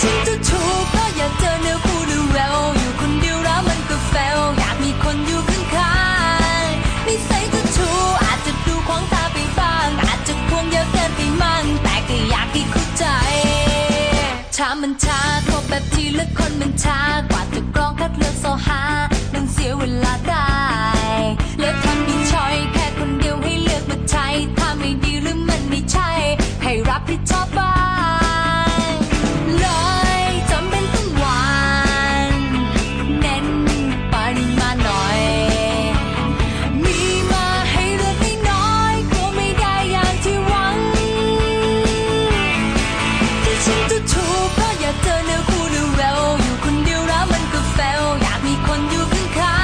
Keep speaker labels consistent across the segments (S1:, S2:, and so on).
S1: ฉันจะถูกก็อยากเจอเนื้อคู่เร็วๆอยู่คนเดียวแล้วมันก็แฟลอยากมีคนอยู่ข้างๆนิสัยจะถูกอาจจะดูขวางตาไปบ้างอาจจะควงเยอะเกินไปมั่งแต่ก็อยากให้เข้าใจถ้ามันช้าโทรแบบทีละคนมันช้ากว่าจะกรองคัดเลือกโซหามันเสียเวลาได้เลือกทำมีช้อยแค่คนเดียวให้เลือกมาใช้ถ้าไม่ดีหรือมันไม่ใช่ให้รับผิดชอบบ้างเลยจำเป็นต้องหวานเน้นปริมาณหน่อยมีมาให้เลือกไม่น้อยกลัวไม่ได้อย่างที่หวังที่ฉันจะถูกก็อยากเจอเนื้อคู่เร็วๆอยู่คนเดียวแล้วมันก็แฟลอยากมีคนอยู่ข้า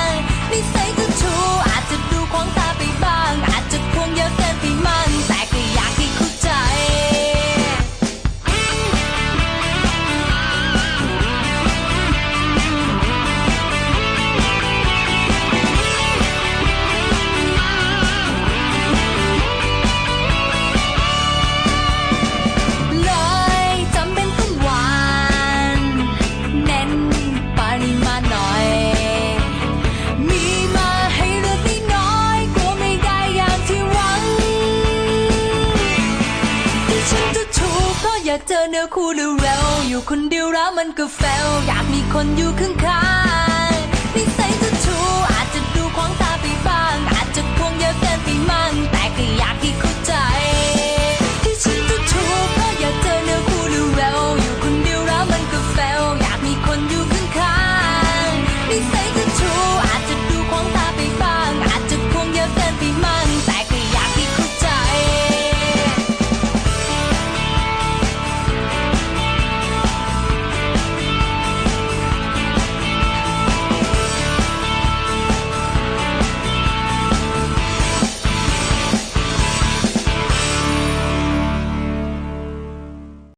S1: งๆนิสัยจะถูกอาจจะดูขวางตาไปบ้างอาจจะควงเยอะเกินไปมั่งแต่ก็อยากให้เข้าใจเลยจำเป็นต้องหวานเน้นปริมาณหน่อยมีมาให้เลือกไม่น้อยกลัวไม่ได้อย่างที่หวังที่ฉันจะถูกก็อยากเจอเนื้อคู่เร็วๆอยู่คนเดียวแล้วมันก็แฟลอยากมีคนอยู่ข้างๆนิสัยจะถูกอาจจะดูขวางตาไปบ้างอาจจะควงเยอะเกินไปมั่งแต่ก็อยากให้เข้า